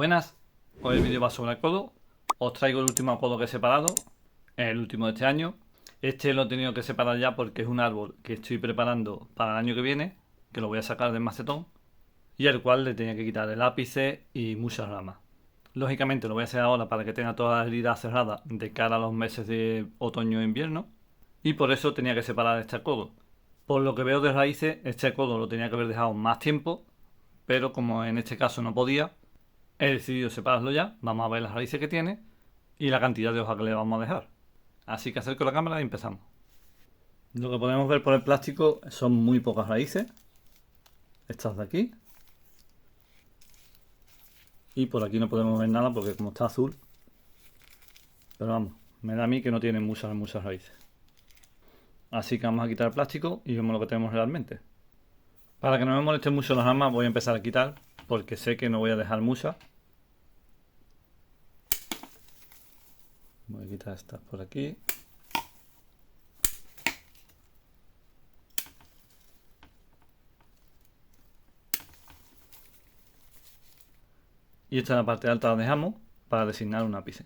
Buenas, hoy el vídeo va sobre el codo. Os traigo el último codo que he separado, el último de este año. Este lo he tenido que separar ya porque es un árbol que estoy preparando para el año que viene, que lo voy a sacar del macetón, y al cual le tenía que quitar el ápice y muchas ramas. Lógicamente lo voy a hacer ahora para que tenga todas las heridas cerradas de cara a los meses de otoño e invierno, y por eso tenía que separar este codo. Por lo que veo de raíces, este codo lo tenía que haber dejado más tiempo, pero como en este caso no podía, he decidido separarlo ya. Vamos a ver las raíces que tiene y la cantidad de hojas que le vamos a dejar. Así que acerco la cámara y empezamos. Lo que podemos ver por el plástico son muy pocas raíces. Estas de aquí. Y por aquí no podemos ver nada porque como está azul. Pero vamos, me da a mí que no tiene muchas raíces. Así que vamos a quitar el plástico y vemos lo que tenemos realmente. Para que no me molesten mucho las ramas voy a empezar a quitar porque sé que no voy a dejar muchas. Voy a quitar estas por aquí. Y esta en la parte alta la dejamos para designar un ápice.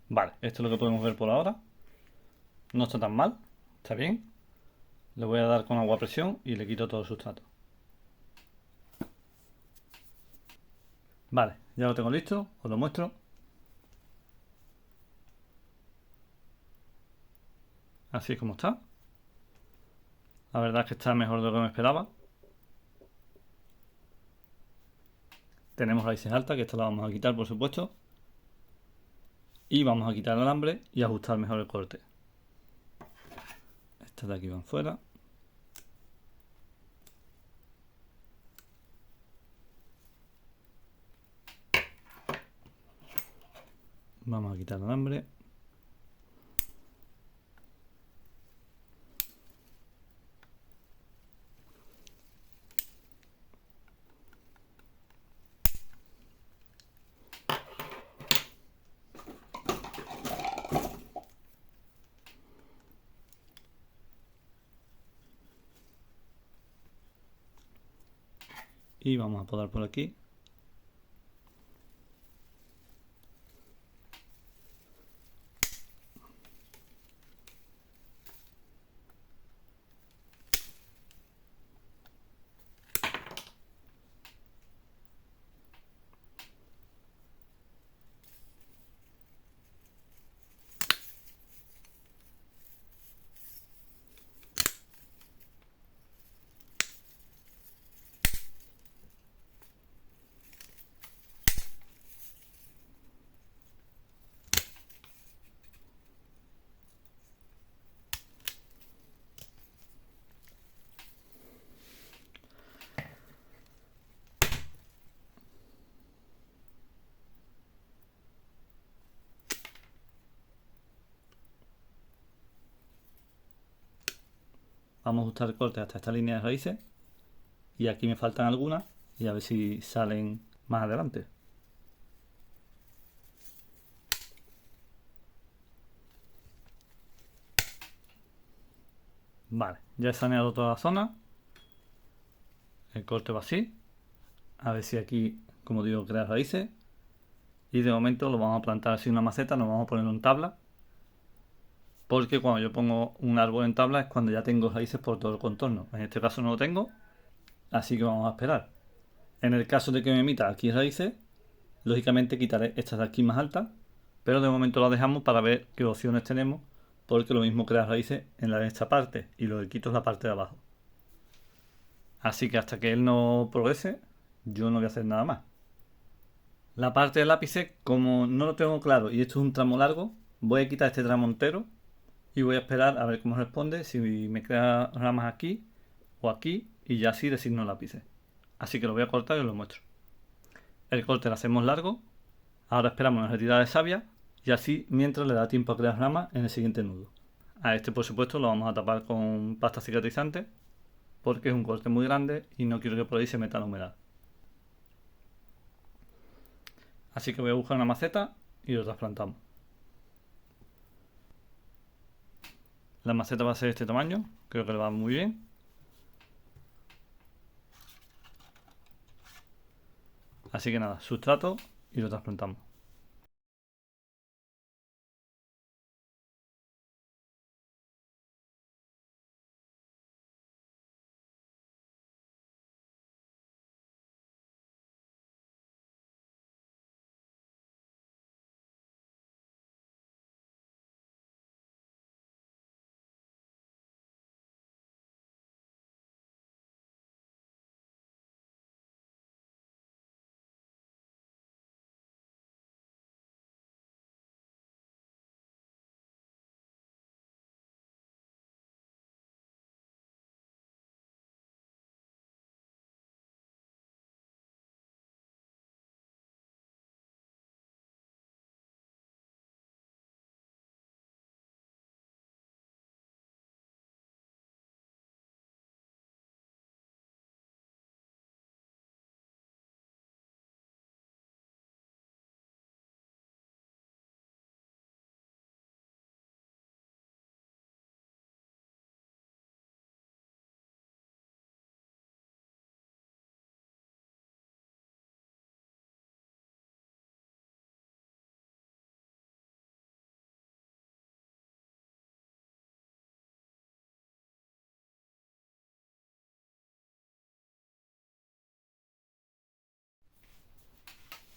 Vale, esto es lo que podemos ver por ahora. No está tan mal, está bien. Le voy a dar con agua a presión y le quito todo el sustrato. Vale, ya lo tengo listo, os lo muestro. Así es como está. La verdad es que está mejor de lo que me esperaba. Tenemos raíces altas, que esta la vamos a quitar por supuesto. Y vamos a quitar el alambre y ajustar mejor el corte. Estas de aquí van fuera. Vamos a quitar el alambre. Y vamos a podar por aquí. Vamos a ajustar el corte hasta esta línea de raíces. Y aquí me faltan algunas y a ver si salen más adelante. Vale, ya he saneado toda la zona. El corte va así. A ver si aquí, como digo, crea raíces. Y de momento lo vamos a plantar así en una maceta, no vamos a ponerlo en tabla. Porque cuando yo pongo un árbol en tabla es cuando ya tengo raíces por todo el contorno. En este caso no lo tengo, así que vamos a esperar. En el caso de que me emita aquí raíces, lógicamente quitaré estas de aquí más altas, pero de momento las dejamos para ver qué opciones tenemos, porque lo mismo crea raíces en esta parte y lo que quito es la parte de abajo. Así que hasta que él no progrese, yo no voy a hacer nada más. La parte del ápice, como no lo tengo claro y esto es un tramo largo, voy a quitar este tramo entero y voy a esperar a ver cómo responde, si me crea ramas aquí o aquí y ya así designo el ápice. Así que lo voy a cortar y os lo muestro. El corte lo hacemos largo, ahora esperamos la retirada de savia y así mientras le da tiempo a crear ramas en el siguiente nudo. A este por supuesto lo vamos a tapar con pasta cicatrizante porque es un corte muy grande y no quiero que por ahí se meta la humedad. Así que voy a buscar una maceta y lo trasplantamos. La maceta va a ser de este tamaño, creo que le va muy bien. Así que nada, sustrato y lo trasplantamos.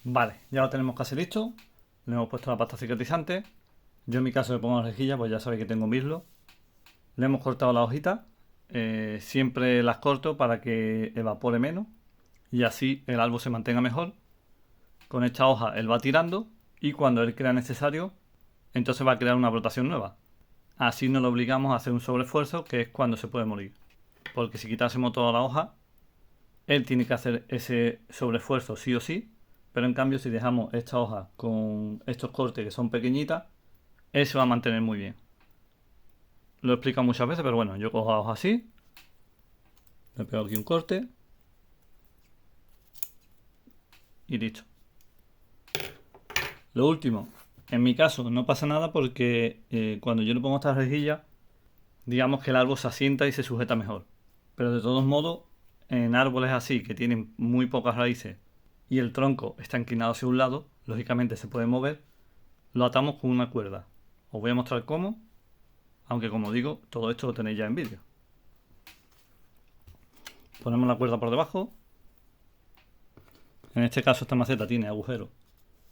Vale, ya lo tenemos casi listo. Le hemos puesto la pasta cicatrizante. Yo en mi caso le pongo las rejillas, pues ya sabéis que tengo mirlo. Le hemos cortado las hojitas. Siempre las corto para que evapore menos y así el árbol se mantenga mejor. Con esta hoja él va tirando y cuando él crea necesario, entonces va a crear una brotación nueva. Así no lo obligamos a hacer un sobreesfuerzo, que es cuando se puede morir. Porque si quitásemos toda la hoja, él tiene que hacer ese sobreesfuerzo sí o sí. Pero en cambio, si dejamos esta hoja con estos cortes que son pequeñitas, él se va a mantener muy bien. Lo he explicado muchas veces, pero bueno, yo cojo la hoja así, le pego aquí un corte y listo. Lo último, en mi caso no pasa nada porque cuando yo le pongo estas rejillas, digamos que el árbol se asienta y se sujeta mejor. Pero de todos modos, en árboles así que tienen muy pocas raíces y el tronco está inclinado hacia un lado, lógicamente se puede mover, lo atamos con una cuerda. Os voy a mostrar cómo, aunque como digo, todo esto lo tenéis ya en vídeo. Ponemos la cuerda por debajo. En este caso esta maceta tiene agujero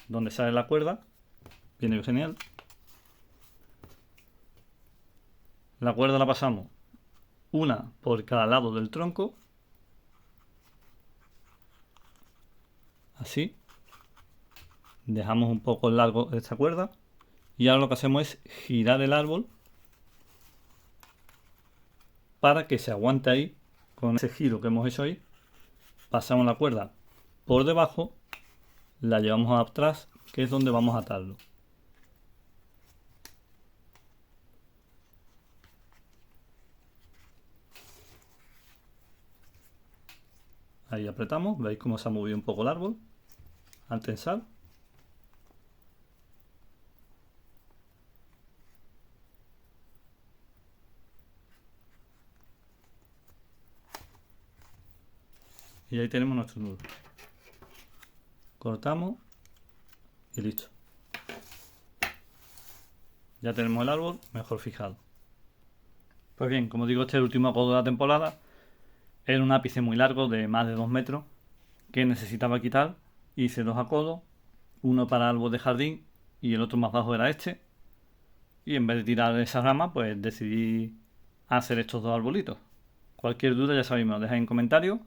donde sale la cuerda. Viene genial. La cuerda la pasamos una por cada lado del tronco. Así. Dejamos un poco largo de esta cuerda. Y ahora lo que hacemos es girar el árbol para que se aguante ahí. Con ese giro que hemos hecho ahí, pasamos la cuerda por debajo, la llevamos atrás, que es donde vamos a atarlo. Ahí apretamos, veis cómo se ha movido un poco el árbol al tensar. Y ahí tenemos nuestro nudo. Cortamos y listo. Ya tenemos el árbol mejor fijado. Pues bien, como digo, este es el último acodo de la temporada. Era un ápice muy largo de más de 2 metros que necesitaba quitar. Hice 2 acodos, uno para árbol de jardín y el otro más bajo era este. Y en vez de tirar esa rama, pues decidí hacer estos 2 arbolitos. Cualquier duda ya sabéis, me lo dejáis en comentarios.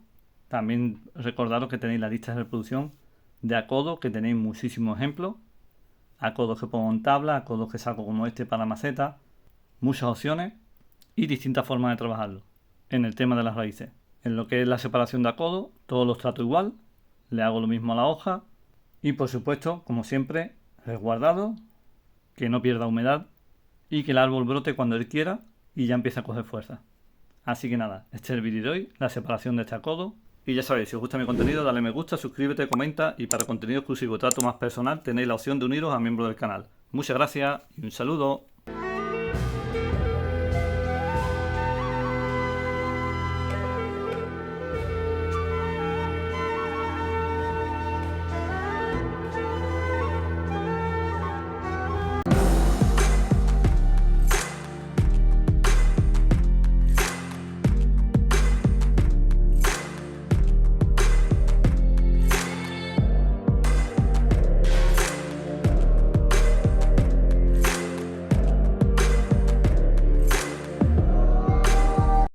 También recordaros que tenéis la lista de reproducción de acodos, que tenéis muchísimos ejemplos. Acodos que pongo en tabla, acodos que saco como este para maceta. Muchas opciones y distintas formas de trabajarlo. En el tema de las raíces. En lo que es la separación de acodos, todos los trato igual. Le hago lo mismo a la hoja. Y por supuesto, como siempre, resguardado, que no pierda humedad y que el árbol brote cuando él quiera y ya empiece a coger fuerza. Así que nada, este es el vídeo de hoy, la separación de este acodo. Y ya sabéis, si os gusta mi contenido, dale me gusta, suscríbete, comenta y para contenido exclusivo trato más personal tenéis la opción de uniros a miembros del canal. Muchas gracias y un saludo.